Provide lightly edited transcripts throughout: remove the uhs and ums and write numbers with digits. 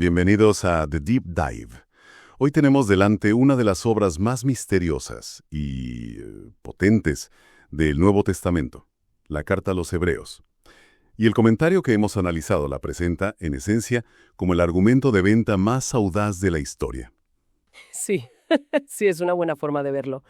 Bienvenidos a The Deep Dive. Hoy tenemos delante una de las obras más misteriosas y potentes del Nuevo Testamento, la Carta a los Hebreos. Y el comentario que hemos analizado la presenta, en esencia, como el argumento de venta más audaz de la historia. Sí, sí, es una buena forma de verlo.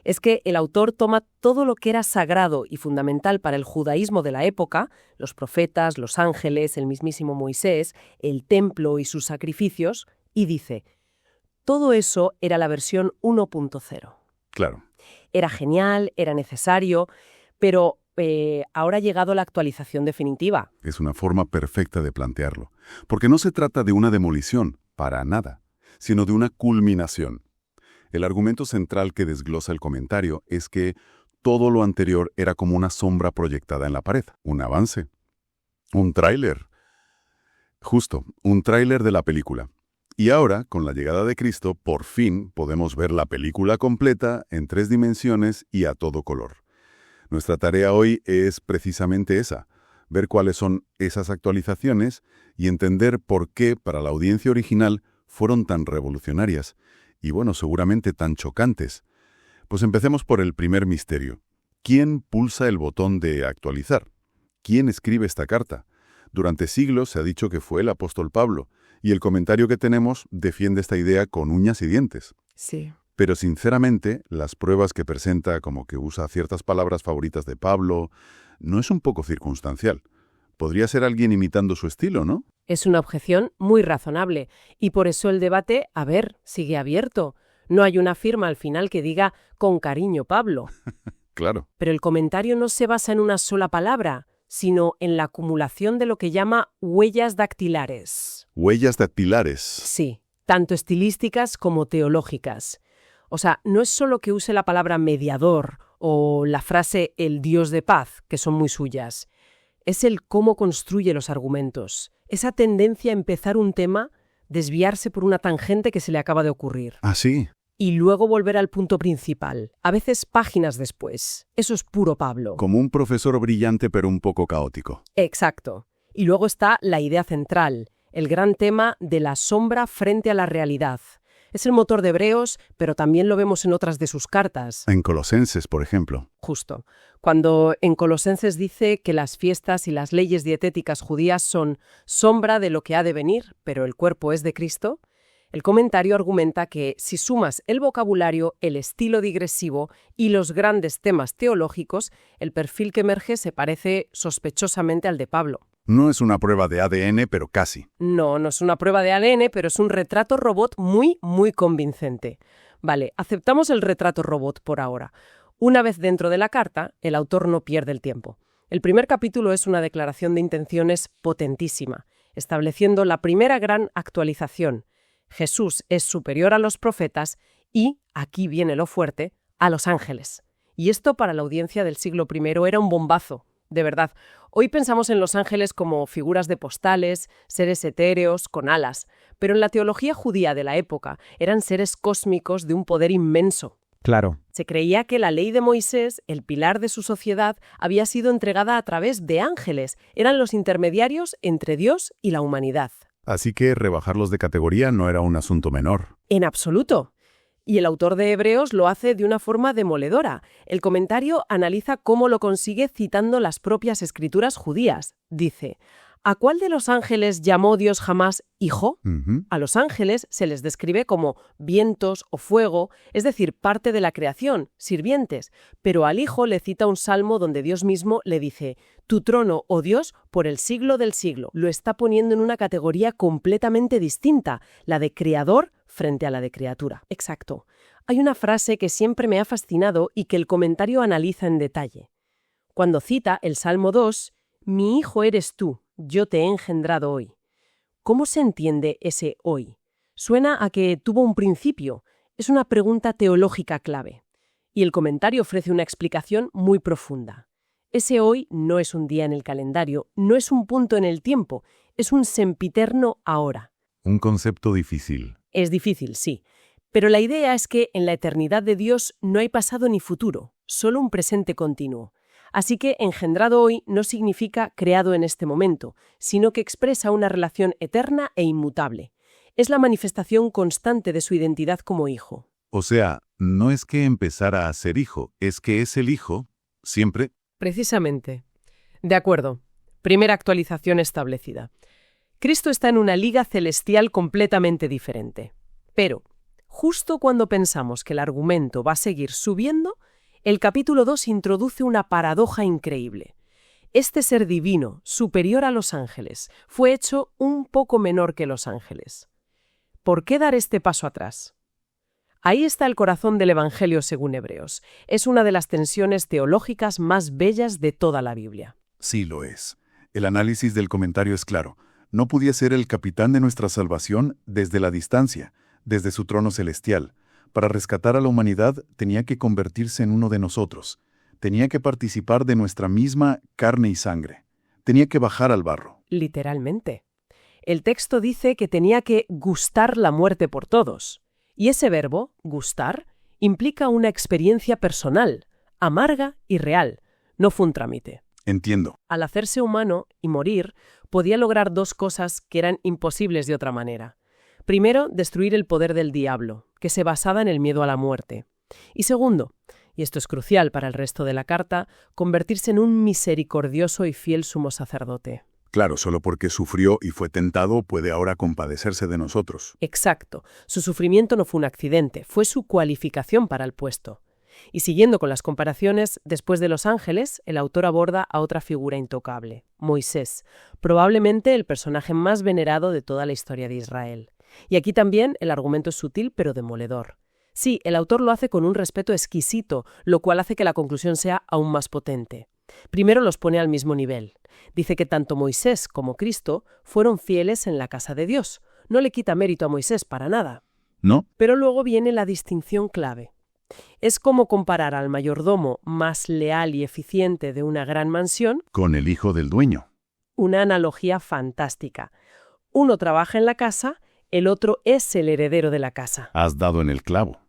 Es que el autor toma todo lo que era sagrado y fundamental para el judaísmo de la época, los profetas, los ángeles, el mismísimo Moisés, el templo y sus sacrificios, y dice, todo eso era la versión 1.0. Claro. Era genial, era necesario, pero ahora ha llegado la actualización definitiva. Es una forma perfecta de plantearlo, porque no se trata de una demolición, para nada, sino de una culminación. El argumento central que desglosa el comentario es que todo lo anterior era como una sombra proyectada en la pared, un avance, un tráiler. Justo, un tráiler de la película. Y ahora, con la llegada de Cristo, por fin podemos ver la película completa en 3 dimensiones y a todo color. Nuestra tarea hoy es precisamente esa, ver cuáles son esas actualizaciones y entender por qué para la audiencia original fueron tan revolucionarias y, bueno, seguramente tan chocantes. Pues empecemos por el primer misterio. ¿Quién pulsa el botón de actualizar? ¿Quién escribe esta carta? Durante siglos se ha dicho que fue el apóstol Pablo, y el comentario que tenemos defiende esta idea con uñas y dientes. Sí. Pero sinceramente, las pruebas que presenta, como que usa ciertas palabras favoritas de Pablo, no es un poco circunstancial. Podría ser alguien imitando su estilo, ¿no? Es una objeción muy razonable, y por eso el debate, sigue abierto. No hay una firma al final que diga «con cariño, Pablo». Claro. Pero el comentario no se basa en una sola palabra, sino en la acumulación de lo que llama huellas dactilares. Huellas dactilares. Sí, tanto estilísticas como teológicas. O sea, no es solo que use la palabra mediador o la frase «el Dios de paz», que son muy suyas. Es el cómo construye los argumentos. Esa tendencia a empezar un tema, desviarse por una tangente que se le acaba de ocurrir. Ah, sí. Y luego volver al punto principal, a veces páginas después. Eso es puro Pablo. Como un profesor brillante pero un poco caótico. Exacto. Y luego está la idea central, el gran tema de la sombra frente a la realidad. Es el motor de Hebreos, pero también lo vemos en otras de sus cartas. En Colosenses, por ejemplo. Justo. Cuando en Colosenses dice que las fiestas y las leyes dietéticas judías son sombra de lo que ha de venir, pero el cuerpo es de Cristo, el comentario argumenta que si sumas el vocabulario, el estilo digresivo y los grandes temas teológicos, el perfil que emerge se parece sospechosamente al de Pablo. No es una prueba de ADN, pero casi. No es una prueba de ADN, pero es un retrato robot muy, muy convincente. Vale, aceptamos el retrato robot por ahora. Una vez dentro de la carta, el autor no pierde el tiempo. El primer capítulo es una declaración de intenciones potentísima, estableciendo la primera gran actualización. Jesús es superior a los profetas y, aquí viene lo fuerte, a los ángeles. Y esto para la audiencia del siglo I era un bombazo. De verdad, hoy pensamos en los ángeles como figuras de postales, seres etéreos, con alas, pero en la teología judía de la época eran seres cósmicos de un poder inmenso. Claro. Se creía que la ley de Moisés, el pilar de su sociedad, había sido entregada a través de ángeles. Eran los intermediarios entre Dios y la humanidad. Así que rebajarlos de categoría no era un asunto menor. En absoluto. Y el autor de Hebreos lo hace de una forma demoledora. El comentario analiza cómo lo consigue citando las propias escrituras judías. Dice, ¿a cuál de los ángeles llamó Dios jamás hijo? A los ángeles se les describe como vientos o fuego, es decir, parte de la creación, sirvientes. Pero al hijo le cita un salmo donde Dios mismo le dice, tu trono, oh Dios, por el siglo del siglo. Lo está poniendo en una categoría completamente distinta, la de creador frente a la de criatura. Exacto. Hay una frase que siempre me ha fascinado y que el comentario analiza en detalle. Cuando cita el Salmo 2, mi hijo eres tú, yo te he engendrado hoy. ¿Cómo se entiende ese hoy? Suena a que tuvo un principio. Es una pregunta teológica clave. Y el comentario ofrece una explicación muy profunda. Ese hoy no es un día en el calendario, no es un punto en el tiempo, es un sempiterno ahora. Un concepto difícil. Es difícil, sí. Pero la idea es que en la eternidad de Dios no hay pasado ni futuro, solo un presente continuo. Así que engendrado hoy no significa creado en este momento, sino que expresa una relación eterna e inmutable. Es la manifestación constante de su identidad como hijo. O sea, no es que empezara a ser hijo, es que es el hijo, siempre. Precisamente. De acuerdo. Primera actualización establecida. Cristo está en una liga celestial completamente diferente. Pero, justo cuando pensamos que el argumento va a seguir subiendo, el capítulo 2 introduce una paradoja increíble. Este ser divino, superior a los ángeles, fue hecho un poco menor que los ángeles. ¿Por qué dar este paso atrás? Ahí está el corazón del Evangelio según Hebreos. Es una de las tensiones teológicas más bellas de toda la Biblia. Sí lo es. El análisis del comentario es claro. No podía ser el capitán de nuestra salvación desde la distancia, desde su trono celestial. Para rescatar a la humanidad tenía que convertirse en uno de nosotros. Tenía que participar de nuestra misma carne y sangre. Tenía que bajar al barro. Literalmente. El texto dice que tenía que gustar la muerte por todos. Y ese verbo, gustar, implica una experiencia personal, amarga y real. No fue un trámite. Entiendo. Al hacerse humano y morir, podía lograr dos cosas que eran imposibles de otra manera. Primero, destruir el poder del diablo, que se basaba en el miedo a la muerte. Y segundo, y esto es crucial para el resto de la carta, convertirse en un misericordioso y fiel sumo sacerdote. Claro, solo porque sufrió y fue tentado puede ahora compadecerse de nosotros. Exacto. Su sufrimiento no fue un accidente, fue su cualificación para el puesto. Y siguiendo con las comparaciones, después de los ángeles, el autor aborda a otra figura intocable, Moisés, probablemente el personaje más venerado de toda la historia de Israel. Y aquí también el argumento es sutil pero demoledor. Sí, el autor lo hace con un respeto exquisito, lo cual hace que la conclusión sea aún más potente. Primero los pone al mismo nivel. Dice que tanto Moisés como Cristo fueron fieles en la casa de Dios. No le quita mérito a Moisés para nada. ¿No? Pero luego viene la distinción clave. Es como comparar al mayordomo más leal y eficiente de una gran mansión Con el hijo del dueño. una analogía fantástica. Uno trabaja en la casa, el otro es el heredero de la casa. Has dado en el clavo.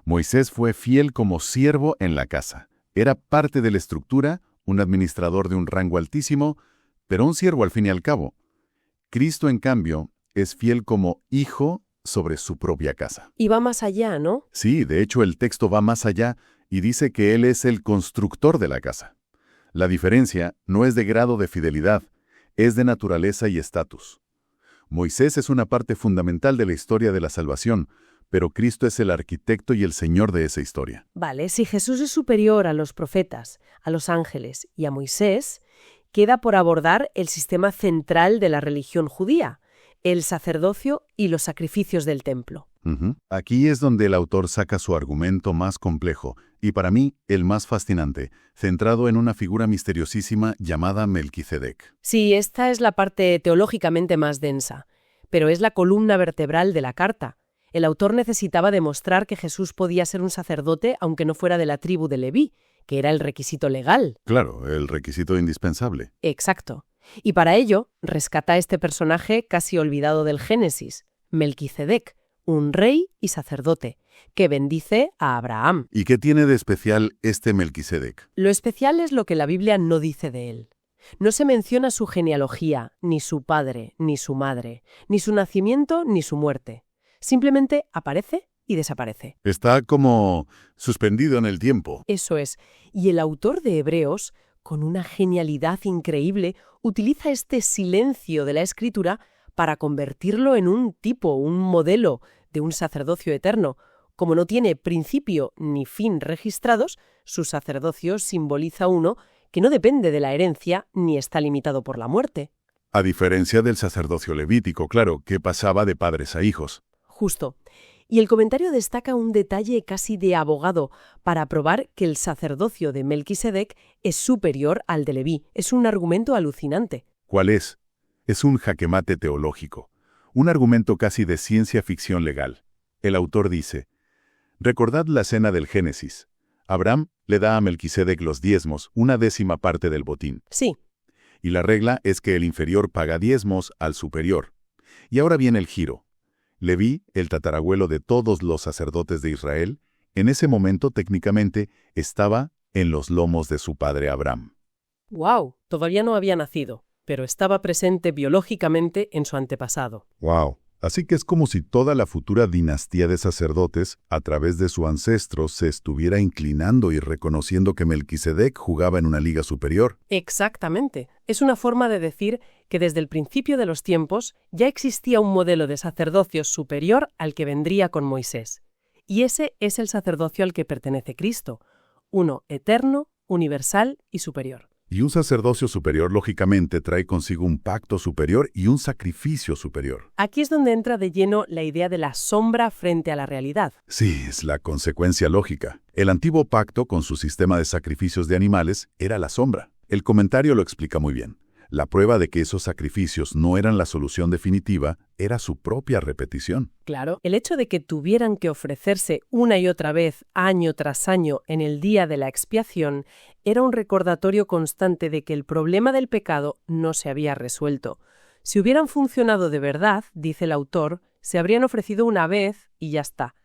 Moisés fue fiel como siervo en la casa. Era parte de la estructura, un administrador de un rango altísimo, pero un siervo al fin y al cabo. Cristo, en cambio, es fiel como hijo sobre su propia casa. Y va más allá, ¿no? Sí, de hecho el texto va más allá y dice que Él es el constructor de la casa. La diferencia no es de grado de fidelidad, es de naturaleza y estatus. Moisés es una parte fundamental de la historia de la salvación, pero Cristo es el arquitecto y el señor de esa historia. Vale, si Jesús es superior a los profetas, a los ángeles y a Moisés, queda por abordar el sistema central de la religión judía, el sacerdocio y los sacrificios del templo. Aquí es donde el autor saca su argumento más complejo, y para mí el más fascinante, centrado en una figura misteriosísima llamada Melquisedec. Sí, esta es la parte teológicamente más densa, pero es la columna vertebral de la carta. El autor necesitaba demostrar que Jesús podía ser un sacerdote aunque no fuera de la tribu de Leví, que era el requisito legal. Claro, el requisito indispensable. Exacto. Y para ello, rescata a este personaje casi olvidado del Génesis, Melquisedec, un rey y sacerdote, que bendice a Abraham. ¿Y qué tiene de especial este Melquisedec? Lo especial es lo que la Biblia no dice de él. No se menciona su genealogía, ni su padre, ni su madre, ni su nacimiento, ni su muerte. Simplemente aparece y desaparece. Está como suspendido en el tiempo. Eso es. Y el autor de Hebreos, con una genialidad increíble, utiliza este silencio de la Escritura para convertirlo en un tipo, un modelo de un sacerdocio eterno. Como no tiene principio ni fin registrados, su sacerdocio simboliza uno que no depende de la herencia ni está limitado por la muerte. A diferencia del sacerdocio levítico, claro, que pasaba de padres a hijos. Justo. Y el comentario destaca un detalle casi de abogado para probar que el sacerdocio de Melquisedec es superior al de Leví. Es un argumento alucinante. ¿Cuál es? Es un jaquemate teológico, un argumento casi de ciencia ficción legal. El autor dice, recordad la cena del Génesis. Abraham le da a Melquisedec los diezmos, 1/10 parte del botín. Sí. Y la regla es que el inferior paga diezmos al superior. Y ahora viene el giro. Leví, el tatarabuelo de todos los sacerdotes de Israel, en ese momento técnicamente estaba en los lomos de su padre Abraham. ¡Wow! Todavía no había nacido, pero estaba presente biológicamente en su antepasado. ¡Wow! Así que es como si toda la futura dinastía de sacerdotes, a través de su ancestro, se estuviera inclinando y reconociendo que Melquisedec jugaba en una liga superior. Exactamente. Es una forma de decir que desde el principio de los tiempos ya existía un modelo de sacerdocio superior al que vendría con Moisés. Y ese es el sacerdocio al que pertenece Cristo, uno eterno, universal y superior. Y un sacerdocio superior, lógicamente, trae consigo un pacto superior y un sacrificio superior. Aquí es donde entra de lleno la idea de la sombra frente a la realidad. Sí, es la consecuencia lógica. El antiguo pacto, con su sistema de sacrificios de animales, era la sombra. El comentario lo explica muy bien. La prueba de que esos sacrificios no eran la solución definitiva era su propia repetición. Claro, el hecho de que tuvieran que ofrecerse una y otra vez, año tras año, en el día de la expiación, era un recordatorio constante de que el problema del pecado no se había resuelto. Si hubieran funcionado de verdad, dice el autor, se habrían ofrecido una vez y ya está.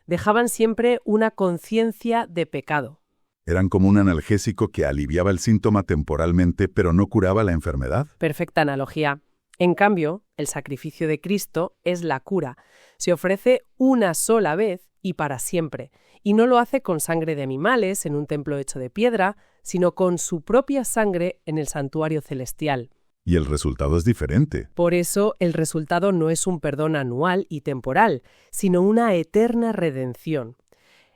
Dejaban siempre una conciencia de pecado. Eran como un analgésico que aliviaba el síntoma temporalmente, pero no curaba la enfermedad. Perfecta analogía. En cambio, el sacrificio de Cristo es la cura. Se ofrece una sola vez y para siempre. Y no lo hace con sangre de animales en un templo hecho de piedra, sino con su propia sangre en el santuario celestial. Y el resultado es diferente. Por eso, el resultado no es un perdón anual y temporal, sino una eterna redención.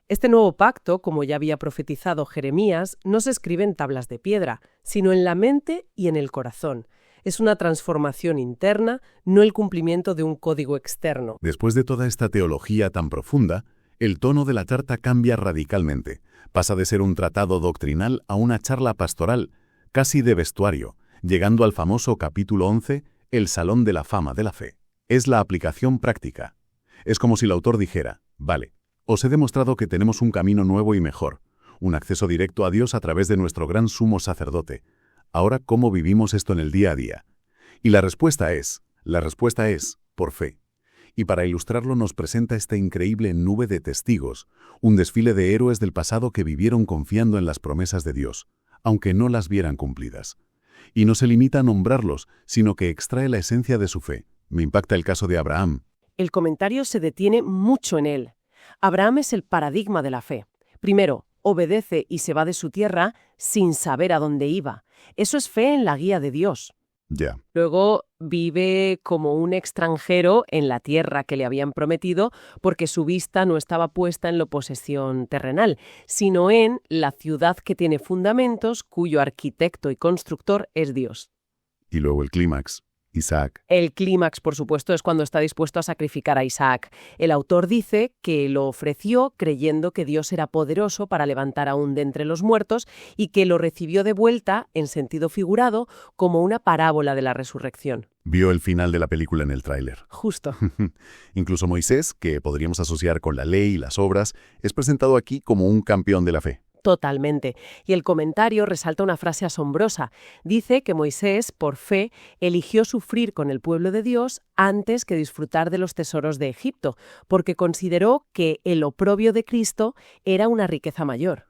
Este nuevo pacto, como ya había profetizado Jeremías, no se escribe en tablas de piedra, sino en la mente y en el corazón. Es una transformación interna, no el cumplimiento de un código externo. Después de toda esta teología tan profunda, el tono de la tarta cambia radicalmente. Pasa de ser un tratado doctrinal a una charla pastoral, casi de vestuario, llegando al famoso capítulo 11, el Salón de la Fama de la Fe. Es la aplicación práctica. Es como si el autor dijera, vale, os he demostrado que tenemos un camino nuevo y mejor, un acceso directo a Dios a través de nuestro gran sumo sacerdote. Ahora, ¿cómo vivimos esto en el día a día? Y la respuesta es, por fe. Y para ilustrarlo nos presenta esta increíble nube de testigos, un desfile de héroes del pasado que vivieron confiando en las promesas de Dios, aunque no las vieran cumplidas. Y no se limita a nombrarlos, sino que extrae la esencia de su fe. Me impacta el caso de Abraham. El comentario se detiene mucho en él. Abraham es el paradigma de la fe. Primero, obedece y se va de su tierra sin saber a dónde iba. Eso es fe en la guía de Dios. Ya. Luego vive como un extranjero en la tierra que le habían prometido porque su vista no estaba puesta en la posesión terrenal, sino en la ciudad que tiene fundamentos cuyo arquitecto y constructor es Dios. Y luego el clímax. Isaac. El clímax, por supuesto, es cuando está dispuesto a sacrificar a Isaac. El autor dice que lo ofreció creyendo que Dios era poderoso para levantar aún de entre los muertos y que lo recibió de vuelta, en sentido figurado, como una parábola de la resurrección. Vio el final de la película en el tráiler. Justo. Incluso Moisés, que podríamos asociar con la ley y las obras, es presentado aquí como un campeón de la fe. Totalmente. Y el comentario resalta una frase asombrosa. Dice que Moisés, por fe, eligió sufrir con el pueblo de Dios antes que disfrutar de los tesoros de Egipto, porque consideró que el oprobio de Cristo era una riqueza mayor.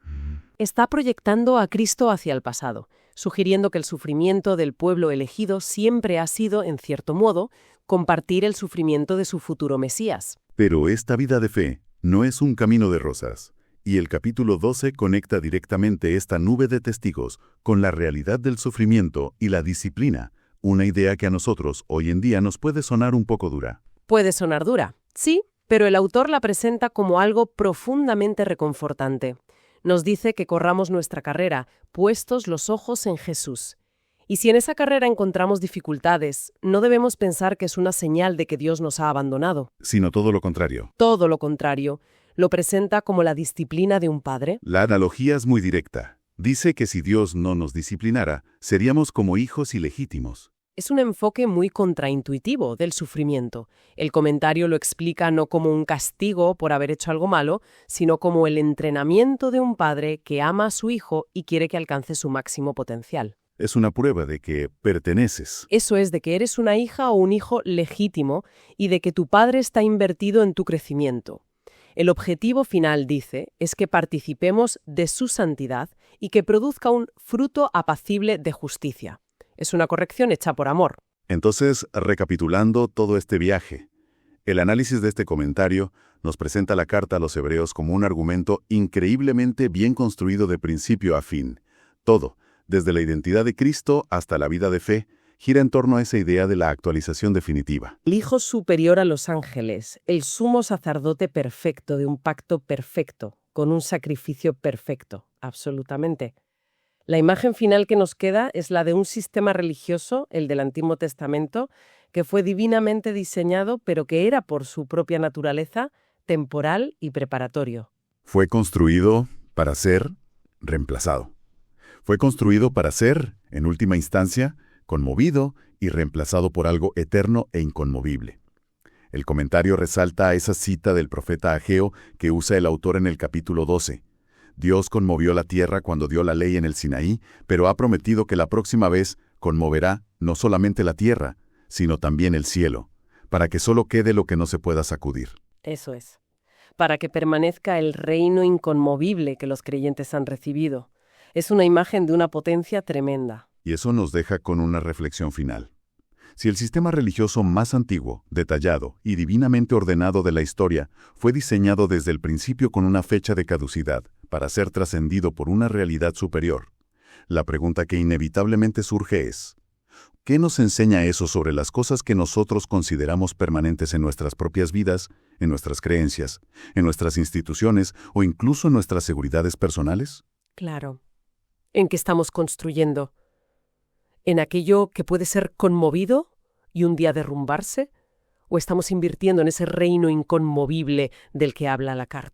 Está proyectando a Cristo hacia el pasado, sugiriendo que el sufrimiento del pueblo elegido siempre ha sido, en cierto modo, compartir el sufrimiento de su futuro Mesías. Pero esta vida de fe no es un camino de rosas. Y el capítulo 12 conecta directamente esta nube de testigos con la realidad del sufrimiento y la disciplina, una idea que a nosotros hoy en día nos puede sonar un poco dura. Puede sonar dura, sí, pero el autor la presenta como algo profundamente reconfortante. Nos dice que corramos nuestra carrera, puestos los ojos en Jesús. Y si en esa carrera encontramos dificultades, no debemos pensar que es una señal de que Dios nos ha abandonado. Sino todo lo contrario. Todo lo contrario. Lo presenta como la disciplina de un padre. La analogía es muy directa. Dice que si Dios no nos disciplinara, seríamos como hijos ilegítimos. Es un enfoque muy contraintuitivo del sufrimiento. El comentario lo explica no como un castigo por haber hecho algo malo, sino como el entrenamiento de un padre que ama a su hijo y quiere que alcance su máximo potencial. Es una prueba de que perteneces. Eso es, de que eres una hija o un hijo legítimo y de que tu padre está invertido en tu crecimiento. El objetivo final, dice, es que participemos de su santidad y que produzca un fruto apacible de justicia. Es una corrección hecha por amor. Entonces, recapitulando todo este viaje, El análisis de este comentario nos presenta la carta a los hebreos como un argumento increíblemente bien construido de principio a fin. Todo, desde la identidad de Cristo hasta la vida de fe, gira en torno a esa idea de la actualización definitiva. El Hijo superior a los ángeles, el sumo sacerdote perfecto de un pacto perfecto, con un sacrificio perfecto, absolutamente. La imagen final que nos queda es la de un sistema religioso, el del Antiguo Testamento, que fue divinamente diseñado, pero que era por su propia naturaleza temporal y preparatorio. Fue construido para ser reemplazado. Fue construido para ser, en última instancia, conmovido y reemplazado por algo eterno e inconmovible. El comentario resalta a esa cita del profeta Ageo que usa el autor en el capítulo 12. Dios conmovió la tierra cuando dio la ley en el Sinaí, pero ha prometido que la próxima vez conmoverá no solamente la tierra, sino también el cielo, para que solo quede lo que no se pueda sacudir. Eso es. Para que permanezca el reino inconmovible que los creyentes han recibido. Es una imagen de una potencia tremenda. Y eso nos deja con una reflexión final. Si el sistema religioso más antiguo, detallado y divinamente ordenado de la historia fue diseñado desde el principio con una fecha de caducidad para ser trascendido por una realidad superior, la pregunta que inevitablemente surge es: ¿qué nos enseña eso sobre las cosas que nosotros consideramos permanentes en nuestras propias vidas, en nuestras creencias, en nuestras instituciones o incluso en nuestras seguridades personales? Claro. ¿En qué estamos construyendo? ¿En aquello que puede ser conmovido y un día derrumbarse? ¿O estamos invirtiendo en ese reino inconmovible del que habla la carta?